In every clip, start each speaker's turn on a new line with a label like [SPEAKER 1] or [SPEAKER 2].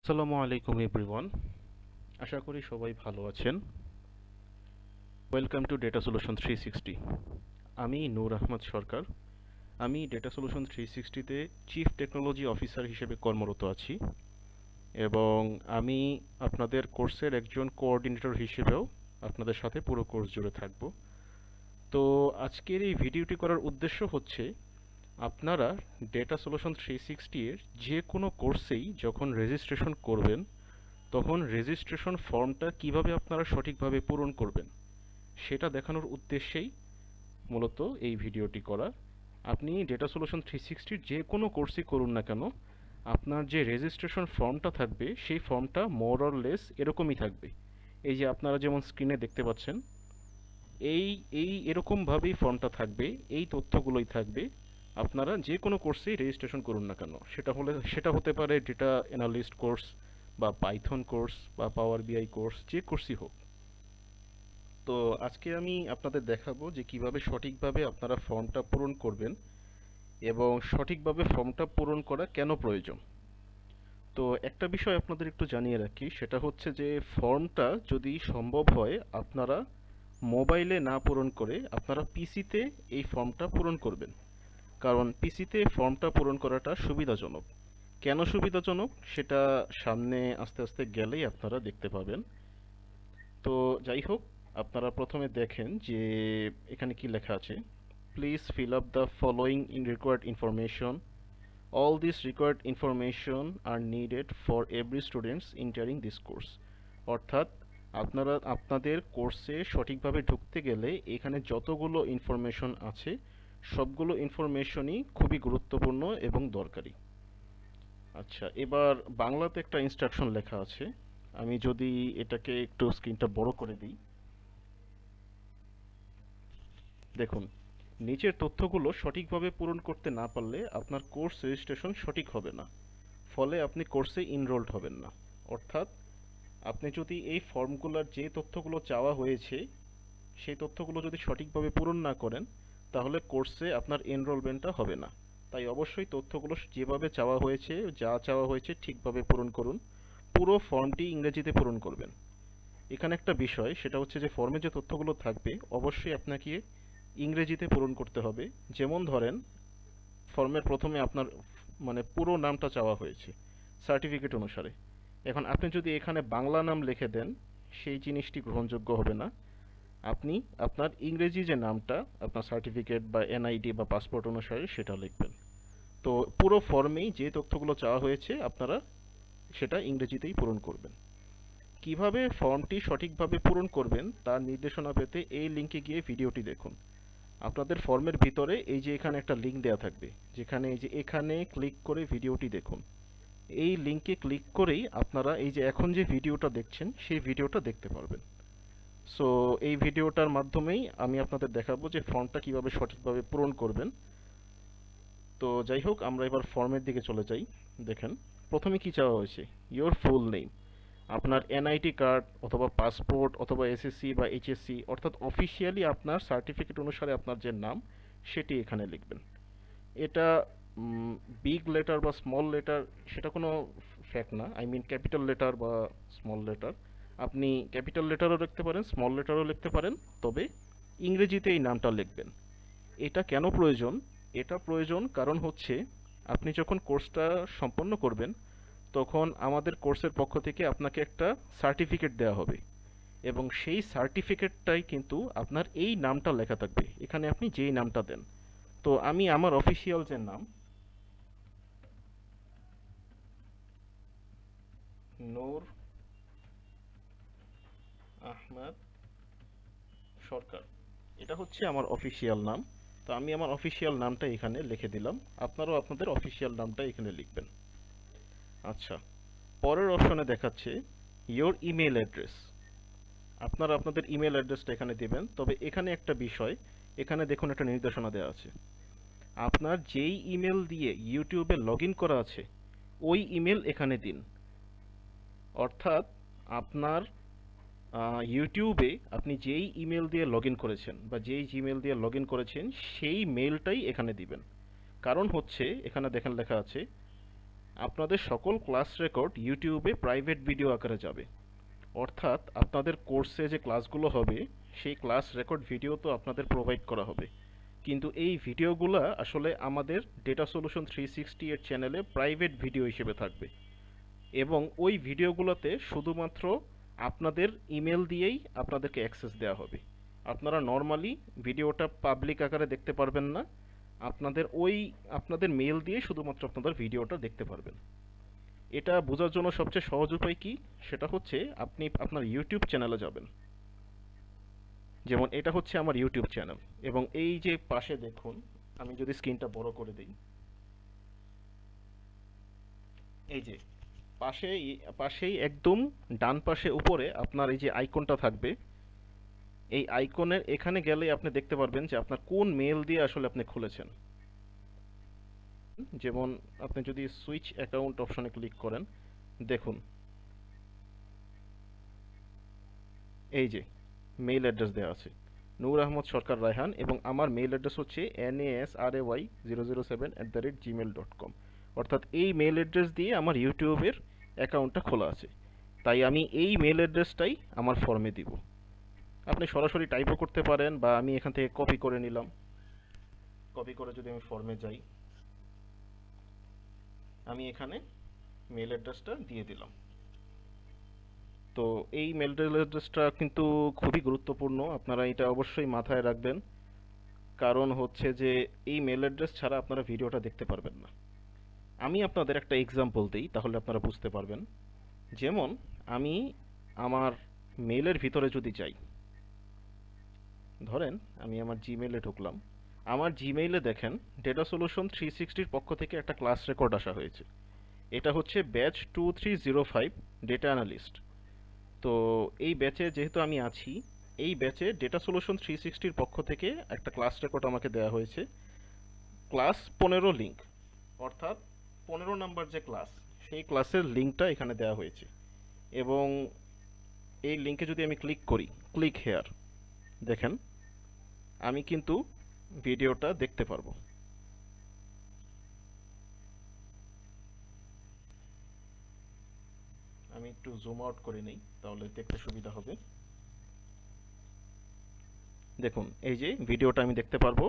[SPEAKER 1] আসসালামু আলাইকুম এভরিওয়ান। আশা করি সবাই ভালো আছেন। Welcome to Data Solution 360। আমি নূর আহমদ সরকার। আমি ডেটা সলিউশন 360-তে চিফ টেকনোলজি অফিসার হিসেবে কর্মরত আছি এবং আমি আপনাদের কোর্সের একজন কোঅর্ডিনেটর হিসেবেও আপনাদের সাথে পুরো কোর্স জুড়ে থাকব। তো আজকের এই ভিডিওটি করার উদ্দেশ্য হচ্ছে আপনারা ডেটা সলিউশন 360 এর যে কোনো কোর্সেই যখন রেজিস্ট্রেশন করবেন তখন রেজিস্ট্রেশন ফর্মটা কিভাবে আপনারা সঠিকভাবে পূরণ করবেন সেটা দেখানোর উদ্দেশ্যেই মূলত এই ভিডিওটি করা। আপনি ডেটা সলিউশন 360-র যে কোনো কোর্সই করুন না কেন, আপনার যে রেজিস্ট্রেশন ফর্মটা থাকবে সেই ফর্মটা মোর অর লেস এরকমই থাকবে। এই যে আপনারা যেমন স্ক্রিনে দেখতে পাচ্ছেন, এই এই এরকমভাবেই ফর্মটা থাকবে, এই তথ্যগুলোই থাকবে। আপনারা যে কোনো কোর্সেই রেজিস্ট্রেশন করুন না কেন, সেটা হতে পারে ডেটা অ্যানালিস্ট কোর্স বা পাইথন কোর্স বা পাওয়ার বিআই কোর্স, যে কোর্সই হোক। তো আজকে আমি আপনাদের দেখাবো যে কিভাবে সঠিকভাবে আপনারা ফর্মটা পূরণ করবেন এবং সঠিকভাবে ফর্মটা পূরণ করা কেন প্রয়োজন। তো একটা বিষয় আপনাদের একটু জানিয়ে রাখি, সেটা হচ্ছে যে ফর্মটা যদি সম্ভব হয় আপনারা মোবাইলে না পূরণ করে আপনারা পিসিতে এই ফর্মটা পূরণ করবেন, কারণ পিসিতে ফর্মটা পূরণ করাটা সুবিধাজনক। কেন সুবিধাজনক সেটা সামনে আস্তে আস্তে গেলেই আপনারা দেখতে পাবেন। তো যাই হোক, আপনারা প্রথমে দেখেন যে এখানে কি লেখা আছে। Please fill up the following in required information. All this required information are needed for every students entering this course. অর্থাৎ আপনারা আপনাদের কোর্সে সঠিকভাবে ঢুকতে গেলে এখানে যতগুলো ইনফরমেশন আছে সবগুলো ইনফরমেশনই খুবই গুরুত্বপূর্ণ এবং দরকারি। আচ্ছা, এবার বাংলাতে একটা ইনস্ট্রাকশন লেখা আছে। আমি যদি এটাকে একটু স্ক্রিনটা বড় করে দিই, দেখুন নিচের তথ্যগুলো সঠিকভাবে পূরণ করতে না পারলে আপনার কোর্স রেজিস্ট্রেশন সঠিক হবে না, ফলে আপনি কোর্সে ইনরোলড হবেন না। অর্থাৎ আপনি যদি এই ফর্মগুলোর যে তথ্যগুলো চাওয়া হয়েছে সেই তথ্যগুলো যদি সঠিকভাবে পূরণ না করেন তাহলে কোর্সে আপনার এনরোলমেন্টটা হবে না। তাই অবশ্যই তথ্যগুলো যেভাবে চাওয়া হয়েছে, যা চাওয়া হয়েছে ঠিকভাবে পূরণ করুন। পুরো ফর্মটি ইংরেজিতে পূরণ করবেন। এখানে একটা বিষয়, সেটা হচ্ছে যে ফর্মে যে তথ্যগুলো থাকবে অবশ্যই আপনাকে ইংরেজিতে পূরণ করতে হবে। যেমন ধরেন ফর্মের প্রথমে আপনার পুরো নামটা চাওয়া হয়েছে সার্টিফিকেট অনুসারে। এখন আপনি যদি এখানে বাংলা নাম লিখে দেন সেই জিনিসটি গ্রহণযোগ্য হবে না। আপনি আপনার ইংরেজি যে নামটা আপনার সার্টিফিকেট বা এনআইডি বা পাসপোর্ট অনুসারে সেটা লিখবেন। তো পুরো ফর্মেই যে তথ্যগুলো চাওয়া হয়েছে আপনারা সেটা ইংরেজিতেই পূরণ করবেন। কিভাবে ফর্মটি সঠিকভাবে পূরণ করবেন তার নির্দেশনা পেতে এই লিঙ্কে গিয়ে ভিডিওটি দেখুন। আপনাদের ফর্মের ভিতরে এই যে এখানে একটা লিঙ্ক দেওয়া থাকবে, যেখানে এই যে এখানে ক্লিক করে ভিডিওটি দেখুন। এই লিঙ্কে ক্লিক করেই আপনারা এই যে এখন যে ভিডিওটা দেখছেন সেই ভিডিওটা দেখতে পারবেন। সো এই ভিডিওটার মাধ্যমেই আমি আপনাদের দেখাবো যে ফর্মটা কিভাবে সঠিকভাবে পূরণ করবেন। তো যাই হোক, আমরা এবার ফর্মের দিকে চলে যাই। দেখেন প্রথমে কি চাওয়া হয়েছে, ইওর ফুল নেম, আপনার এনআইডি কার্ড অথবা পাসপোর্ট অথবা এসএসসি বা এইচএসসি, অর্থাৎ অফিসিয়ালি আপনার সার্টিফিকেট অনুসারে আপনার যে নাম সেটি এখানে লিখবেন। এটা বিগ লেটার বা স্মল লেটার সেটা কোনো ফ্যাক্ট না, আই মিন ক্যাপিটাল লেটার বা স্মল লেটার। আপনি ক্যাপিটাল লেটারও লিখতে পারেন, স্মল লেটারও লিখতে পারেন, তবে ইংরেজিতে এই নামটা লিখবেন। এটা কেন প্রয়োজন? এটা প্রয়োজন কারণ হচ্ছে আপনি যখন কোর্সটা সম্পন্ন করবেন তখন আমাদের কোর্সের পক্ষ থেকে আপনাকে একটা সার্টিফিকেট দেওয়া হবে এবং সেই সার্টিফিকেটটাই কিন্তু আপনার এই নামটা লেখা থাকবে, এখানে আপনি যেই নামটা দেন। তো আমি আমার অফিসিয়াল যে নাম নূর আহমদ সরকার, এটা হচ্ছে আমার অফিসিয়াল নাম। তো আমি আমার অফিসিয়াল নামটা এখানে লিখে দিলাম, আপনারাও আপনাদের অফিসিয়াল নামটা এখানে লিখবেন। আচ্ছা, পরের অপশনে দেখাচ্ছে ইওর ইমেল অ্যাড্রেস। আপনারা আপনাদের ইমেল অ্যাড্রেসটা এখানে দিবেন, তবে এখানে একটা বিষয়, এখানে দেখুন একটা নির্দেশনা দেওয়া আছে। আপনার যেই ইমেল দিয়ে ইউটিউবে লগ ইন করা আছে ওই ইমেল এখানে দিন। অর্থাৎ আপনার ইউটিউবে আপনি যেই ইমেল দিয়ে লগ ইন করেছেন বা যেই জিমেল দিয়ে লগ ইন করেছেন সেই মেলটাই এখানে দিবেন। কারণ হচ্ছে এখানে দেখেন লেখা আছে আপনাদের সকল ক্লাস রেকর্ড ইউটিউবে প্রাইভেট ভিডিও আকারে যাবে। অর্থাৎ আপনাদের কোর্সে যে ক্লাসগুলো হবে সেই ক্লাস রেকর্ড ভিডিও তো আপনাদের প্রোভাইড করা হবে, কিন্তু এই ভিডিওগুলো আসলে আমাদের ডেটা সলিউশন 360 এর চ্যানেলে প্রাইভেট ভিডিও হিসেবে থাকবে এবং ওই ভিডিওগুলোতে শুধুমাত্র আপনাদের ইমেল দিয়েই আপনাদেরকে অ্যাক্সেস দেওয়া হবে। আপনারা নর্মালি ভিডিওটা পাবলিক আকারে দেখতে পারবেন না, আপনাদের মেল দিয়ে শুধুমাত্র আপনাদের ভিডিওটা দেখতে পারবেন। এটা বোঝার জন্য সবচেয়ে সহজ উপায় কি, সেটা হচ্ছে আপনি আপনার ইউটিউব চ্যানেলে যাবেন। যেমন এটা হচ্ছে আমার ইউটিউব চ্যানেল এবং এই যে পাশে দেখুন, আমি যদি স্ক্রিনটা বড় করে দিই, এই যে পাশেই একদম ডান পাশে উপরে আপনার এই যে আইকনটা থাকবে, এই আইকনের এখানে গেলে আপনি দেখতে পারবেন যে আপনার কোন মেল দিয়ে আসলে আপনি খুলেছেন। যেমন আপনি যদি সুইচ অ্যাকাউন্ট অপশনে ক্লিক করেন, দেখুন এই যে মেইল অ্যাড্রেস দেওয়া আছে নূর আহমদ সরকার রায়হান এবং আমার মেইল অ্যাড্রেস হচ্ছে nasray007@gmail.com। অর্থাৎ এই মেইল অ্যাড্রেস দিয়ে আমার ইউটিউবের অ্যাকাউন্টটা খোলা আছে, তাই আমি এই মেইল অ্যাড্রেসটাই আমার ফর্মে দিব। আপনি সরাসরি টাইপও করতে পারেন বা আমি এখান থেকে কপি করে নিলাম। কপি করে যদি আমি ফর্মে যাই, আমি এখানে মেইল অ্যাড্রেসটা দিয়ে দিলাম। তো এই মেল অ্যাড্রেসটা কিন্তু খুবই গুরুত্বপূর্ণ, আপনারা এটা অবশ্যই মাথায় রাখবেন, কারণ হচ্ছে যে এই মেল অ্যাড্রেস ছাড়া আপনারা ভিডিওটা দেখতে পারবেন না। আমি আপনাদের একটা এক্সাম্পল দিই, তাহলে আপনারা বুঝতে পারবেন। যেমন আমি আমার মেইলের ভিতরে যদি যাই, ধরেন আমি আমার জিমেইলে ঢুকলাম, আমার জিমেইলে দেখেন ডেটা সলিউশন 360 এর পক্ষ থেকে একটা ক্লাস রেকর্ড আসা হয়েছে। এটা হচ্ছে ব্যাচ 2305 ডেটা অ্যানালিস্ট। তো এই ব্যাচে যেহেতু আমি আছি, এই ব্যাচে ডেটা সলিউশন 360 এর পক্ষ থেকে একটা ক্লাস রেকর্ড আমাকে দেওয়া হয়েছে, ক্লাস 15 লিঙ্ক, অর্থাৎ 15 নাম্বার যে ক্লাস, সেই ক্লাসের লিঙ্কটা এখানে দেওয়া হয়েছে। এবং এই লিঙ্কে যদি আমি ক্লিক করি, ক্লিক হেয়ার, দেখেন আমি কিন্তু ভিডিওটা দেখতে পারবো। আমি একটু জুম আউট করে নেই, তাহলে দেখতে সুবিধা হবে। দেখুন এই যে ভিডিওটা আমি দেখতে পারবো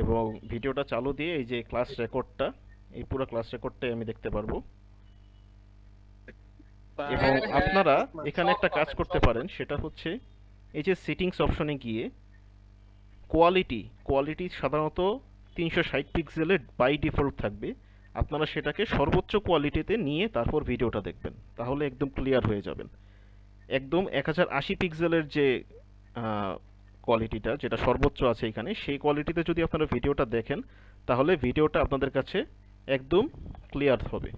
[SPEAKER 1] এবং ভিডিওটা চালু দিয়ে এই যে ক্লাস রেকর্ডটা, এই পুরো ক্লাস রেকর্ডটাই আমি দেখতে পারবো। এবং আপনারা এখানে একটা কাজ করতে পারেন, সেটা হচ্ছে এই যে সেটিংস অপশনে গিয়ে কোয়ালিটি সাধারণত 360 পিক্সেলের বাই ডিফল্ট থাকবে, আপনারা সেটাকে সর্বোচ্চ কোয়ালিটিতে নিয়ে তারপর ভিডিওটা দেখবেন, তাহলে একদম ক্লিয়ার হয়ে যাবেন। একদম 1080 পিক্সেলের যে কোয়ালিটিটা, যেটা সর্বোচ্চ আছে এখানে, সেই কোয়ালিটিতে যদি আপনারা ভিডিওটা দেখেন, তাহলে ভিডিওটা আপনাদের কাছে একদম ক্লিয়ার হবে।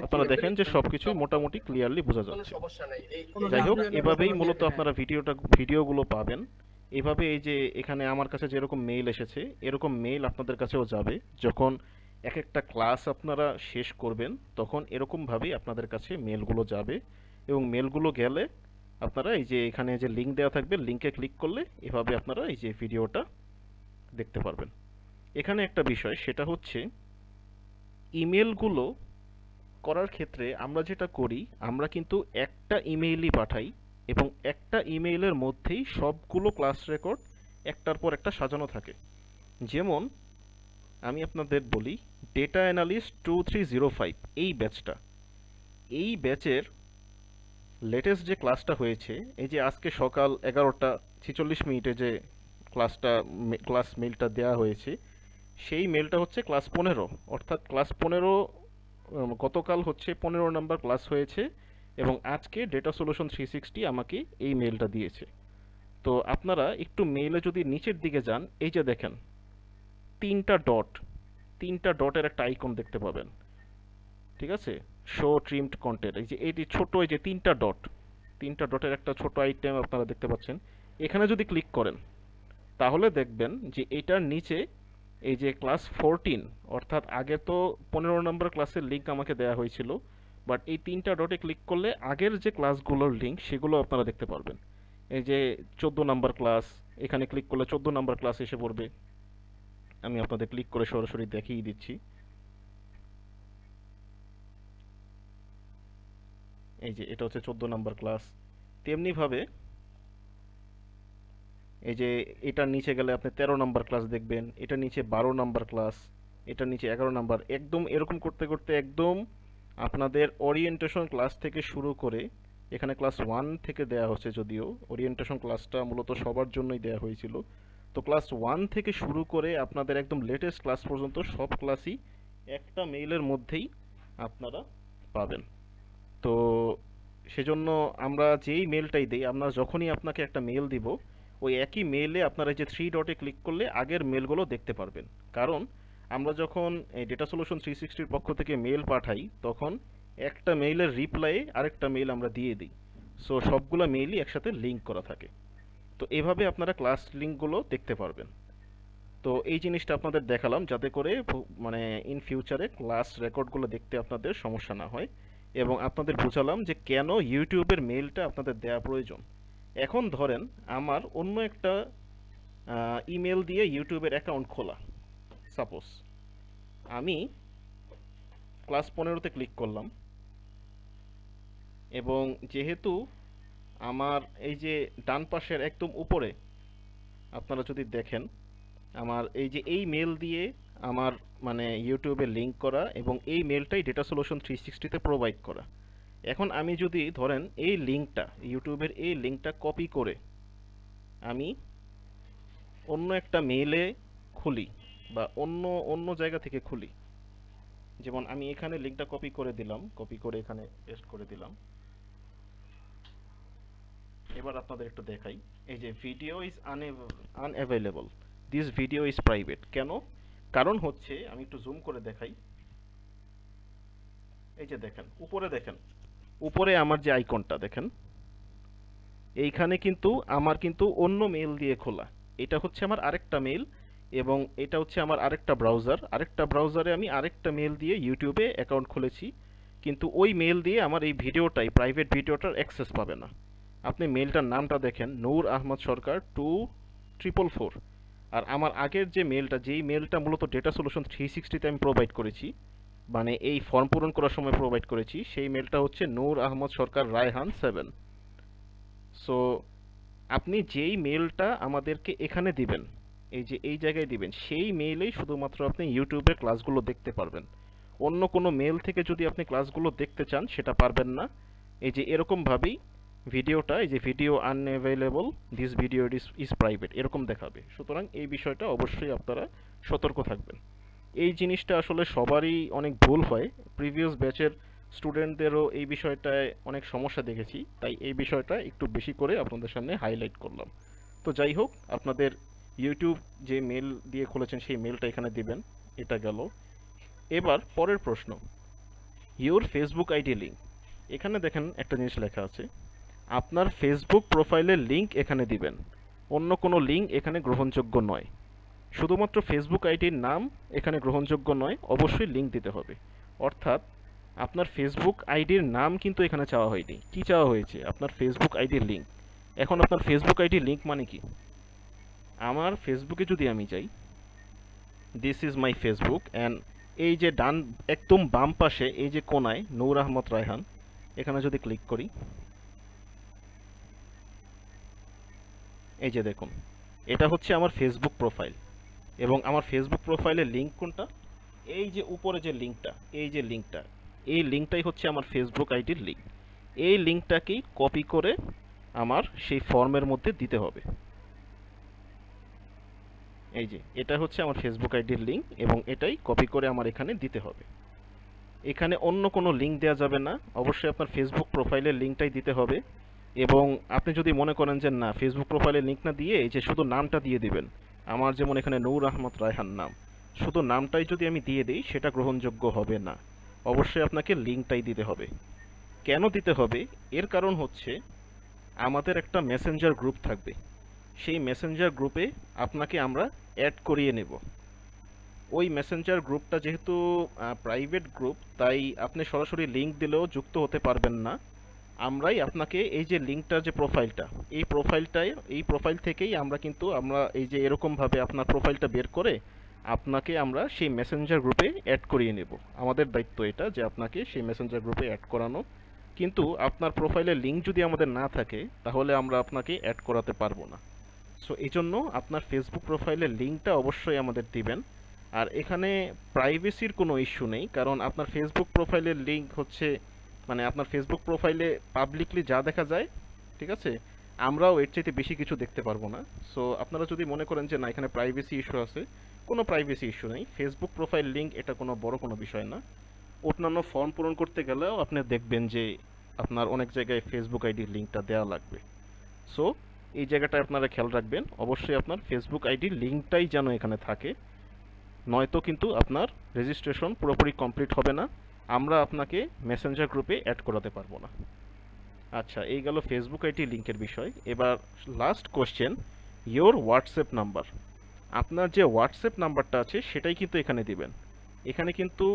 [SPEAKER 1] আপনারা দেখেন যে সবকিছু মোটামুটি ক্লিয়ারলি বোঝা যাচ্ছে। যাই হোক, এভাবেই মূলত আপনারা ভিডিওগুলো পাবেন। এভাবে এই যে এখানে আমার কাছে যেরকম মেইল এসেছে, এরকম মেইল আপনাদের কাছেও যাবে। যখন এক একটা ক্লাস আপনারা শেষ করবেন, তখন এরকমভাবেই আপনাদের কাছে মেলগুলো যাবে এবং মেলগুলো গেলে আপনারা এই যে এখানে যে লিঙ্ক দেওয়া থাকবে, লিঙ্কে ক্লিক করলে এভাবে আপনারা এই যে ভিডিওটা দেখতে পারবেন। এখানে একটা বিষয়, সেটা হচ্ছে ইমেলগুলো করার ক্ষেত্রে আমরা যেটা করি, আমরা কিন্তু একটা ইমেইলই পাঠাই এবং একটা ইমেইলের মধ্যেই সবগুলো ক্লাস রেকর্ড একটার পর একটা সাজানো থাকে। যেমন আমি আপনাদের বলি, ডেটা অ্যানালিস্ট 2305 এই ব্যাচের লেটেস্ট যে ক্লাসটা হয়েছে, এই যে আজকে সকাল 11টা 46 যে ক্লাস মেইলটা দেওয়া হয়েছে, সেই মেইলটা হচ্ছে ক্লাস 15, অর্থাৎ ক্লাস 15 গতকাল হচ্ছে 15 নাম্বার ক্লাস হয়েছে এবং আজকে ডেটা সলিউশন 360 আমাকে এই মেইলটা দিয়েছে। তো আপনারা একটু মেইলে যদি নিচের দিকে যান, এই যে দেখেন তিনটা ডটের একটা আইকন দেখতে পাবেন, ঠিক আছে, শো ট্রিমড কন্টেন্ট, এই যে ছোট এই যে তিনটা ডটের একটা ছোট আইটেম আপনারা দেখতে পাচ্ছেন। এখানে যদি ক্লিক করেন, তাহলে দেখবেন যে এটার নিচে এই যে ক্লাস 14, অর্থাৎ আগে তো 15 নম্বর ক্লাসের লিঙ্ক আমাকে দেওয়া হয়েছিল, বাট এই তিনটা ডটে ক্লিক করলে আগের যে ক্লাসগুলোর লিঙ্ক সেগুলো আপনারা দেখতে পারবেন। এই যে 14 নাম্বার ক্লাস, এখানে ক্লিক করলে 14 নাম্বার ক্লাস এসে পড়বে। আমি আপনাদের ক্লিক করে সরাসরি দেখিয়ে দিচ্ছি। এই যে এটা হচ্ছে 14 নাম্বার ক্লাস। তেমনিভাবে এই যে এটার নিচে গেলে আপনি 13 নাম্বার ক্লাস দেখবেন, এটার নিচে 12 নাম্বার ক্লাস, এটার নিচে 11 নাম্বার, একদম এরকম করতে করতে একদম আপনাদের ওরিয়েন্টেশন ক্লাস থেকে শুরু করে, এখানে ক্লাস 1 থেকে দেয়া হচ্ছে, যদিও ওরিয়েন্টেশন ক্লাসটা মূলত সবার জন্যই দেয়া হয়েছিল। তো ক্লাস 1 থেকে শুরু করে আপনাদের একদম লেটেস্ট ক্লাস পর্যন্ত সব ক্লাসই একটা মেইলের মধ্যেই আপনারা পাবেন। তো সেজন্য আমরা যেই মেলটাই দিই, আমরা যখনই আপনাকে একটা মেল দিব, ওই একই মেলে আপনারা এই যে 3 ডটে ক্লিক করলে আগের মেলগুলো দেখতে পারবেন। কারণ আমরা যখন এই ডেটা সলিউশন 360 পক্ষ থেকে মেল পাঠাই, তখন একটা মেইলের রিপ্লাইয়ে আরেকটা মেইল আমরা দিয়ে দিই। সো সবগুলো মেইলই একসাথে লিংক করা থাকে। তো এভাবে আপনারা ক্লাস লিংকগুলো দেখতে পারবেন। তো এই জিনিসটা আপনাদের দেখালাম যাতে করে মানে ইন ফিউচারে ক্লাস রেকর্ডগুলো দেখতে আপনাদের সমস্যা না হয়, এবং আপনাদের বুঝালাম যে কেন ইউটিউবের মেইলটা আপনাদের দেওয়া প্রয়োজন। এখন ধরেন আমার অন্য একটা ইমেল দিয়ে ইউটিউবের অ্যাকাউন্ট খোলা, সাপোজ আমি ক্লাস 15তে ক্লিক করলাম, এবং যেহেতু আমার এই যে ডান পাশের একদম উপরে আপনারা যদি দেখেন, আমার এই যে এই মেল দিয়ে আমার মানে ইউটিউবে লিংক করা, এবং এই মেলটাই ডেটা সলিউশন 360তে প্রোভাইড করা। এখন আমি যদি ধরেন এই লিংকটা, ইউটিউবের এই লিংকটা কপি করে আমি অন্য একটা মেইলে খুলি, বা অন্য অন্য জায়গা থেকে খুলি, যেমন আমি এখানে লিংকটা কপি করে দিলাম, কপি করে এখানে পেস্ট করে দিলাম। এবার আপনাদের একটু দেখাই, এই যে video is unavailable, this video is private. কেন? কারণ হচ্ছে, আমি একটু জুম করে দেখাই, এই যে দেখেন উপরে, দেখেন উপরে আমার যে আইকনটা দেখেন, এইখানে কিন্তু আমার কিন্তু অন্য মেল দিয়ে খোলা। এটা হচ্ছে আমার আরেকটা মেল, এবং এটা হচ্ছে আমার আরেকটা ব্রাউজার, আরেকটা ব্রাউজারে আমি আরেকটা মেল দিয়ে ইউটিউবে অ্যাকাউন্ট খুলেছি, কিন্তু ওই মেল দিয়ে আমার এই ভিডিওটাই, প্রাইভেট ভিডিওটার অ্যাক্সেস পাবে না। আপনি মেলটার নামটা দেখেন, নূর আহমদ সরকার 2444। আর আমার আগের যে মেলটা, যেই মেলটা মূলত ডেটা সলিউশন 360তে আমি প্রোভাইড করেছি, মানে এই ফর্ম পূরণ করার সময় প্রোভাইড করেছি, সেই মেলটা হচ্ছে নূর আহমদ সরকার রায়হান 7। সো আপনি যেই মেলটা আমাদেরকে এখানে দিবেন, এই যে এই জায়গায় দিবেন, সেই মেইলেই শুধুমাত্র আপনি ইউটিউবের ক্লাসগুলো দেখতে পারবেন। অন্য কোনো মেল থেকে যদি আপনি ক্লাসগুলো দেখতে চান, সেটা পারবেন না। এই যে এরকমভাবেই ভিডিওটা, এই যে video unavailable, this video is private, এরকম দেখাবে। সুতরাং এই বিষয়টা অবশ্যই আপনারা সতর্ক থাকবেন। এই জিনিসটা আসলে সবারই অনেক ভুল হয়, প্রিভিয়াস ব্যাচের স্টুডেন্টদেরও এই বিষয়টায় অনেক সমস্যা দেখেছি, তাই এই বিষয়টা একটু বেশি করে আপনাদের সামনে হাইলাইট করলাম। তো যাই হোক, আপনাদের ইউটিউব যে মেল দিয়ে খুলেছেন সেই মেলটা এখানে দিবেন, এটা গেল। এবার পরের প্রশ্ন, ইউর ফেসবুক আইডি লিঙ্ক। এখানে দেখেন একটা জিনিস লেখা আছে, আপনার ফেসবুক প্রোফাইলের লিঙ্ক এখানে দিবেন, অন্য কোনো লিঙ্ক এখানে গ্রহণযোগ্য নয়। শুধুমাত্র ফেসবুক আইডির নাম এখানে গ্রহণযোগ্য নয়, অবশ্যই লিঙ্ক দিতে হবে। অর্থাৎ আপনার ফেসবুক আইডির নাম কিন্তু এখানে চাওয়া হয়নি, কি চাওয়া হয়েছে? আপনার ফেসবুক আইডির লিঙ্ক। এখন আপনার ফেসবুক আইডির লিঙ্ক মানে কি? আমার ফেসবুকে যদি আমি যাই, this is my Facebook, and এই যে ডান একদম বাম পাশে এই যে কোনায় নূর আহমদ রায়হান, এখানে যদি ক্লিক করি, এই যে দেখুন, এটা হচ্ছে আমার ফেসবুক প্রোফাইল। এবং আমার ফেসবুক প্রোফাইলের লিঙ্ক কোনটা? এই যে উপরে যে লিঙ্কটা, এই যে লিঙ্কটা, এই লিঙ্কটাই হচ্ছে আমার ফেসবুক আইডির লিঙ্ক। এই লিঙ্কটাকেই কপি করে আমার সেই ফর্মের মধ্যে দিতে হবে। এই যে এটা হচ্ছে আমার ফেসবুক আইডির লিঙ্ক, এবং এটাই কপি করে আমার এখানে দিতে হবে। এখানে অন্য কোনো লিঙ্ক দেওয়া যাবে না, অবশ্যই আপনার ফেসবুক প্রোফাইলের লিঙ্কটাই দিতে হবে। এবং আপনি যদি মনে করেন যে না, ফেসবুক প্রোফাইলের লিঙ্ক না দিয়ে এই যে শুধু নামটা দিয়ে দিবেন, আমার যেমন এখানে নূর আহমদ রায়হান নাম, শুধু নামটাই যদি আমি দিয়ে দিই, সেটা গ্রহণযোগ্য হবে না। অবশ্যই আপনাকে লিঙ্কটাই দিতে হবে। কেন দিতে হবে? এর কারণ হচ্ছে, আমাদের একটা মেসেঞ্জার গ্রুপ থাকবে, সেই মেসেঞ্জার গ্রুপে আপনাকে আমরা অ্যাড করিয়ে নেব। ওই মেসেঞ্জার গ্রুপটা যেহেতু প্রাইভেট গ্রুপ, তাই আপনি সরাসরি লিঙ্ক দিলেও যুক্ত হতে পারবেন না। আমরাই আপনাকে এই যে লিঙ্কটার যে প্রোফাইলটা, এই প্রোফাইল থেকেই আমরা এই যে এরকমভাবে আপনার প্রোফাইলটা বের করে আপনাকে আমরা সেই মেসেঞ্জার গ্রুপে অ্যাড করিয়ে নেব। আমাদের দায়িত্ব এটা, যে আপনাকে সেই মেসেঞ্জার গ্রুপে অ্যাড করানো। কিন্তু আপনার প্রোফাইলের লিঙ্ক যদি আমাদের না থাকে তাহলে আমরা আপনাকে অ্যাড করাতে পারবো না। সো এই জন্য আপনার ফেসবুক প্রোফাইলের লিঙ্কটা অবশ্যই আমাদের দিবেন। আর এখানে প্রাইভেসির কোনো ইস্যু নেই, কারণ আপনার ফেসবুক প্রোফাইলের লিঙ্ক হচ্ছে মানে আপনার ফেসবুক প্রোফাইলে পাবলিকলি যা দেখা যায়, ঠিক আছে, আমরাও এর চাইতে বেশি কিছু দেখতে পারবো না। সো আপনারা যদি মনে করেন যে না এখানে প্রাইভেসি ইস্যু আছে, কোনো প্রাইভেসি ইস্যু নেই। ফেসবুক প্রোফাইল লিঙ্ক এটা কোনো বড় কোনো বিষয় না। অন্যান্য ফর্ম পূরণ করতে গেলেও আপনি দেখবেন যে আপনার অনেক জায়গায় ফেসবুক আইডির লিঙ্কটা দেওয়া লাগবে। সো এই জায়গাটায় আপনারা খেয়াল রাখবেন, অবশ্যই আপনার ফেসবুক আইডির লিঙ্কটাই যেন এখানে থাকে, নয়তো কিন্তু আপনার রেজিস্ট্রেশন পুরোপুরি কমপ্লিট হবে না, আমরা আপনাকে মেসেঞ্জার গ্রুপে অ্যাড করাতে পারবো না। আচ্ছা, এই গেল ফেসবুক আইডি লিঙ্কের বিষয়। এবার last question, your WhatsApp number. আপনার যে হোয়াটসঅ্যাপ নাম্বারটা আছে সেটাই কিন্তু এখানে দিবেন। এখানে কিন্তু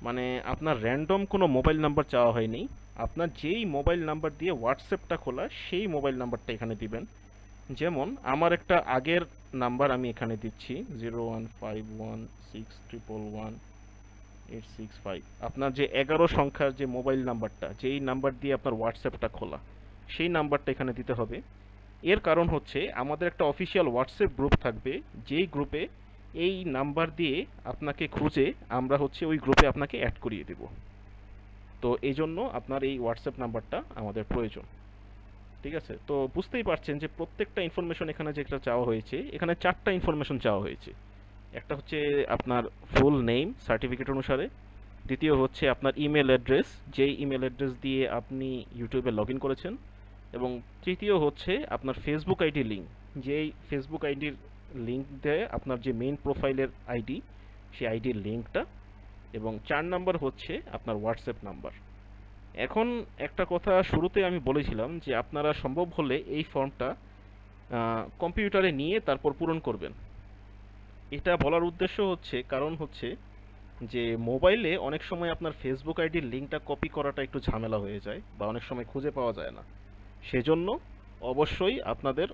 [SPEAKER 1] মানে আপনার র্যান্ডম কোনো মোবাইল নাম্বার চাওয়া হয়নি, আপনার যেই মোবাইল নাম্বার দিয়ে হোয়াটসঅ্যাপটা খোলা সেই মোবাইল নাম্বারটা এখানে দিবেন। যেমন আমার একটা আগের নাম্বার আমি এখানে দিচ্ছি 01516118865। আপনার যে 11 সংখ্যার যে মোবাইল নাম্বারটা, যেই নাম্বার দিয়ে আপনার হোয়াটসঅ্যাপটা খোলা, সেই নাম্বারটা এখানে দিতে হবে। এর কারণ হচ্ছে আমাদের একটা অফিসিয়াল হোয়াটসঅ্যাপ গ্রুপ থাকবে, যেই গ্রুপে এই নাম্বার দিয়ে আপনাকে খুঁজে আমরা হচ্ছে ওই গ্রুপে আপনাকে অ্যাড করিয়ে দেব। তো এই জন্য আপনার এই হোয়াটসঅ্যাপ নাম্বারটা আমাদের প্রয়োজন। ঠিক আছে, তো বুঝতেই পারছেন যে প্রত্যেকটা ইনফরমেশন এখানে যেটা চাওয়া হয়েছে, এখানে 4টা ইনফরমেশন চাওয়া হয়েছে। একটা হচ্ছে আপনার ফুল নেম সার্টিফিকেট অনুসারে, দ্বিতীয় হচ্ছে আপনার ইমেল অ্যাড্রেস, যেই ইমেল অ্যাড্রেস দিয়ে আপনি ইউটিউবে লগ ইন করেছেন, এবং তৃতীয় হচ্ছে আপনার ফেসবুক আইডি লিঙ্ক, যেই ফেসবুক আইডির লিঙ্ক দেয় আপনার যে মেইন প্রোফাইলের আইডি, সেই আইডির লিঙ্কটা, এবং 4 নাম্বার হচ্ছে আপনার হোয়াটসঅ্যাপ নাম্বার। এখন একটা কথা শুরুতে আমি বলেছিলাম যে আপনারা সম্ভব হলে এই ফর্মটা কম্পিউটারে নিয়ে তারপর পূরণ করবেন। এটা বলার উদ্দেশ্য হচ্ছে, কারণ হচ্ছে যে মোবাইলে অনেক সময় আপনার ফেসবুক আইডির লিঙ্কটা কপি করাটা একটু ঝামেলা হয়ে যায় বা অনেক সময় খুঁজে পাওয়া যায় না। সেজন্য অবশ্যই আপনাদের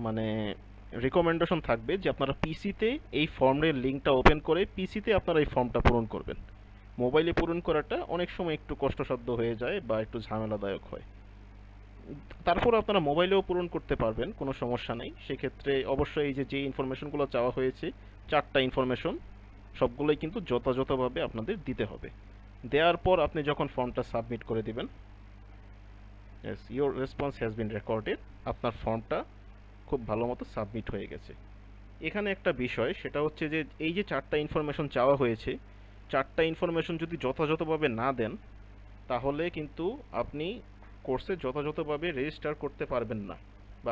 [SPEAKER 1] মানে রিকমেন্ডেশন থাকবে যে আপনারা পিসিতে এই ফর্মের লিঙ্কটা ওপেন করে পিসিতে আপনারা এই ফর্মটা পূরণ করবেন। মোবাইলে পূরণ করাটা অনেক সময় একটু কষ্টসাধ্য হয়ে যায় বা একটু ঝামেলাদায়ক হয়। তারপর আপনারা মোবাইলেও পূরণ করতে পারবেন, কোনো সমস্যা নেই। সেক্ষেত্রে অবশ্যই এই যে ইনফরমেশনগুলো চাওয়া হয়েছে, 4টা ইনফরমেশন, সবগুলোই কিন্তু যথাযথভাবে আপনাদের দিতে হবে। দেওয়ার পর আপনি যখন ফর্মটা সাবমিট করে দিবেন, yes your response has been recorded, আপনার ফর্মটা খুব ভালো মতো সাবমিট হয়ে গেছে। এখানে একটা বিষয়, সেটা হচ্ছে যে এই যে 4টা ইনফরমেশন চাওয়া হয়েছে, 4টা ইনফরমেশন যদি যথাযথভাবে না দেন তাহলে কিন্তু আপনি কোর্সে যথাযথভাবে রেজিস্টার করতে পারবেন না, বা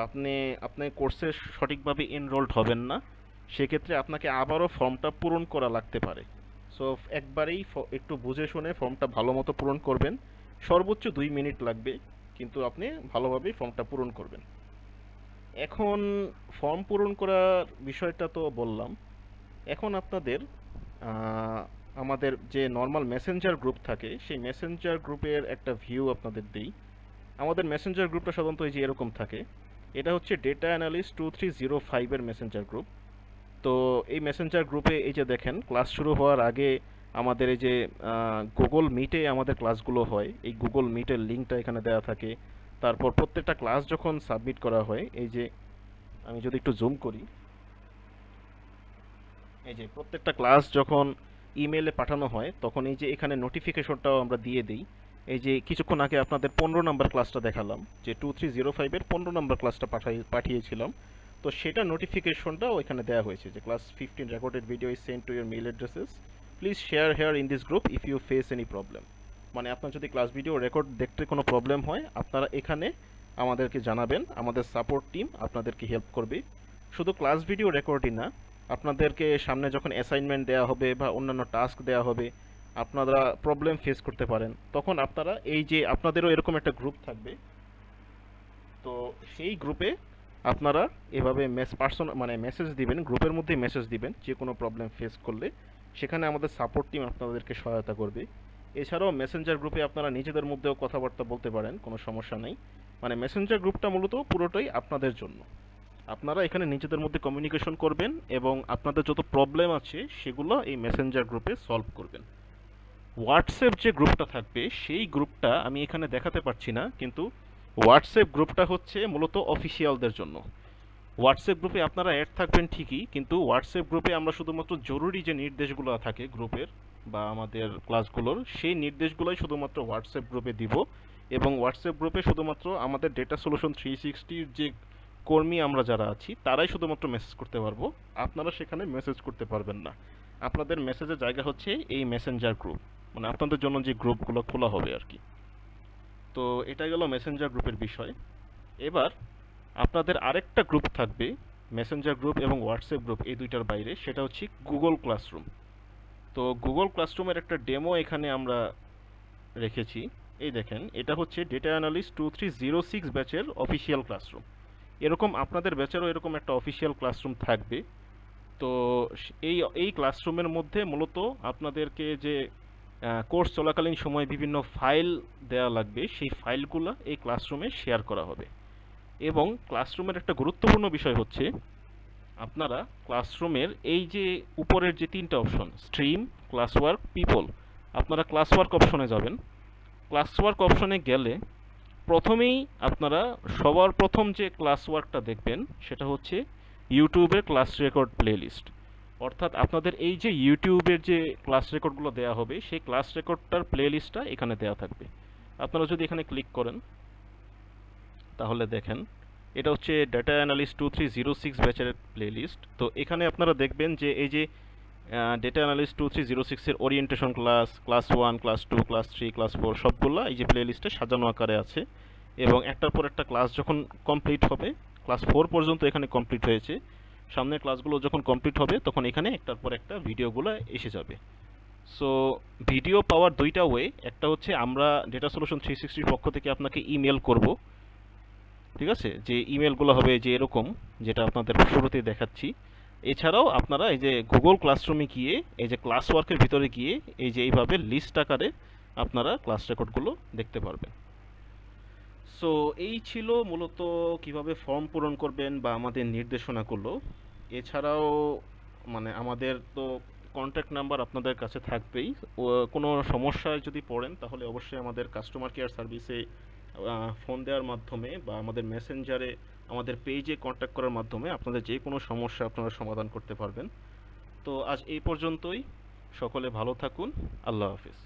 [SPEAKER 1] আপনি কোর্সে সঠিকভাবে এনরোলড হবেন না। সেক্ষেত্রে আপনাকে আবারও ফর্মটা পূরণ করা লাগতে পারে। সো একবারেই একটু বুঝে শুনে ফর্মটা ভালো মতো পূরণ করবেন। সর্বোচ্চ 2 মিনিট লাগবে, কিন্তু আপনি ভালোভাবেই ফর্মটা পূরণ করবেন। এখন ফর্ম পূরণ করার বিষয়টা তো বললাম। এখন আপনাদের আমাদের যে নর্মাল মেসেঞ্জার গ্রুপ থাকে, সেই মেসেঞ্জার গ্রুপের একটা ভিউ আপনাদের দিই। আমাদের মেসেঞ্জার গ্রুপটা সাধারণত এই যে এরকম থাকে। এটা হচ্ছে ডেটা অ্যানালিস্ট 2305 এর মেসেঞ্জার গ্রুপ। তো এই মেসেঞ্জার গ্রুপে এই যে দেখেন, ক্লাস শুরু হওয়ার আগে আমাদের এই যে গুগল মিটে আমাদের ক্লাসগুলো হয়, এই গুগল মিটের লিঙ্কটা এখানে দেওয়া থাকে। তারপর প্রত্যেকটা ক্লাস যখন সাবমিট করা হয়, এই যে আমি যদি একটু জুম করি, এই যে প্রত্যেকটা ক্লাস যখন ইমেলে পাঠানো হয় তখন এই যে এখানে নোটিফিকেশনটাও আমরা দিয়ে দিই। এই যে কিছুক্ষণ আগে আপনাদের 15 নম্বর ক্লাসটা দেখালাম, যে 2305-এর 15 নম্বর ক্লাসটা পাঠিয়েছিলাম, তো সেটা নোটিফিকেশনটাও এখানে দেওয়া হয়েছে যে class 15 recorded video is sent to your mail addresses, please share here in this group if you face any problem. মানে আপনার যদি ক্লাস ভিডিও রেকর্ড দেখতে কোনো প্রবলেম হয়, আপনারা এখানে আমাদেরকে জানাবেন, আমাদের সাপোর্ট টিম আপনাদেরকে হেল্প করবে। শুধু ক্লাস ভিডিও রেকর্ডই না, আপনাদেরকে সামনে যখন অ্যাসাইনমেন্ট দেওয়া হবে বা অন্যান্য টাস্ক দেওয়া হবে, আপনারা প্রবলেম ফেস করতে পারেন, তখন আপনারা এই যে আপনাদেরও এরকম একটা গ্রুপ থাকবে, তো সেই গ্রুপে আপনারা এভাবে মানে মেসেজ দিবেন, গ্রুপের মধ্যে মেসেজ দিবেন যে কোনো প্রবলেম ফেস করলে, সেখানে আমাদের সাপোর্ট টিম আপনাদেরকে সহায়তা করবে। এছাড়াও মেসেঞ্জার গ্রুপে আপনারা নিজেদের মধ্যেও কথাবার্তা বলতে পারেন, কোনো সমস্যা নেই। মানে মেসেঞ্জার গ্রুপটা মূলত পুরোটাই আপনাদের জন্য। আপনারা এখানে নিজেদের মধ্যে কমিউনিকেশন করবেন এবং আপনাদের যত প্রবলেম আছে সেগুলো এই মেসেঞ্জার গ্রুপে সলভ করবেন। হোয়াটসঅ্যাপ যে গ্রুপটা থাকবে সেই গ্রুপটা আমি এখানে দেখাতে পারছি না, কিন্তু হোয়াটসঅ্যাপ গ্রুপটা হচ্ছে মূলত অফিসিয়ালদের জন্য। হোয়াটসঅ্যাপ গ্রুপে আপনারা অ্যাড থাকবেন ঠিকই, কিন্তু হোয়াটসঅ্যাপ গ্রুপে আমরা শুধুমাত্র জরুরি যে নির্দেশগুলো থাকে গ্রুপের বা আমাদের ক্লাসগুলোর, সেই নির্দেশগুলোই শুধুমাত্র হোয়াটসঅ্যাপ গ্রুপে দিব। এবং হোয়াটসঅ্যাপ গ্রুপে শুধুমাত্র আমাদের ডেটা সলিউশন 360-র যে কর্মী আমরা যারা আছি তারাই শুধুমাত্র মেসেজ করতে পারবো। আপনারা সেখানে মেসেজ করতে পারবেন না। আপনাদের মেসেজের জায়গা হচ্ছে এই মেসেঞ্জার গ্রুপ, মানে আপনাদের জন্য যে গ্রুপগুলো খোলা হবে আর কি। তো এটা গেল মেসেঞ্জার গ্রুপের বিষয়। এবার আপনাদের আরেকটা গ্রুপ থাকবে মেসেঞ্জার গ্রুপ এবং হোয়াটসঅ্যাপ গ্রুপ এই দুইটার বাইরে, সেটা হচ্ছে গুগল ক্লাসরুম। তো গুগল ক্লাসরুমের একটা ডেমো এখানে আমরা রেখেছি। এই দেখেন, এটা হচ্ছে ডেটা অ্যানালিস্ট 2306 ব্যাচের অফিসিয়াল ক্লাসরুম। এরকম আপনাদের ব্যাচেরও এরকম একটা অফিসিয়াল ক্লাসরুম থাকবে। তো এই এই ক্লাসরুমের মধ্যে মূলত আপনাদেরকে যে কোর্স চলাকালীন সময় বিভিন্ন ফাইল দেওয়া লাগবে, সেই ফাইলগুলো এই ক্লাসরুমে শেয়ার করা হবে। এবং ক্লাসরুমের একটা গুরুত্বপূর্ণ বিষয় হচ্ছে আপনারা ক্লাসরুমের এই যে উপরের যে তিনটা অপশন, স্ট্রিম, ক্লাসওয়ার্ক, পিপল, আপনারা ক্লাসওয়ার্ক অপশনে যাবেন। ক্লাসওয়ার্ক অপশনে গেলে প্রথমেই আপনারা সবার প্রথম যে ক্লাসওয়ার্কটা দেখবেন সেটা হচ্ছে ইউটিউবের ক্লাস রেকর্ড প্লেলিস্ট। অর্থাৎ আপনাদের এই যে ইউটিউবের যে ক্লাস রেকর্ডগুলো দেওয়া হবে সেই ক্লাস রেকর্ডটার প্লেলিস্টটা এখানে দেওয়া থাকবে। আপনারা যদি এখানে ক্লিক করেন তাহলে দেখেন এটা হচ্ছে ডেটা অ্যানালিস্ট 2306 ব্যাচের প্লেলিস্ট। তো এখানে আপনারা দেখবেন যে এই যে ডেটা অ্যানালিস্ট 2306-এর orientation class, class 1, class 2, class 3, class 4 সবগুলো এই যে প্লেলিস্টে সাজানো আকারে আছে। এবং একটার পর একটা ক্লাস যখন কমপ্লিট হবে, ক্লাস 4 পর্যন্ত এখানে কমপ্লিট হয়েছে, সামনের ক্লাসগুলো যখন কমপ্লিট হবে তখন এখানে একটার পর একটা ভিডিওগুলো এসে যাবে। সো ভিডিও পাওয়ার দুইটা ওয়ে, একটা হচ্ছে আমরা ডেটা সলিউশন 360-র পক্ষ থেকে আপনাকে ইমেল করব, ঠিক আছে, যে ইমেলগুলো হবে যে এরকম, যেটা আপনাদের শুরুতে দেখাচ্ছি। এছাড়াও আপনারা এই যে গুগল ক্লাসরুমে গিয়ে এই যে ক্লাস ওয়ার্কের ভিতরে গিয়ে এই যে এইভাবে লিস্ট আকারে আপনারা ক্লাস রেকর্ডগুলো দেখতে পারবেন। সো এই ছিল মূলত কিভাবে ফর্ম পূরণ করবেন বা আমাদের নির্দেশনাগুলো। এছাড়াও মানে আমাদের তো কন্ট্যাক্ট নাম্বার আপনাদের কাছে থাকবেই। কোনো সমস্যায় যদি পড়েন তাহলে অবশ্যই আমাদের কাস্টমার কেয়ার সার্ভিসে ফোন দেওয়ার মাধ্যমে বা আমাদের মেসেঞ্জারে আমাদের পেজে কন্ট্যাক্ট করার মাধ্যমে আপনাদের যে কোনো সমস্যা আপনারা সমাধান করতে পারবেন। তো আজ এই পর্যন্তই। সকলে ভালো থাকুন। আল্লাহ হাফিজ।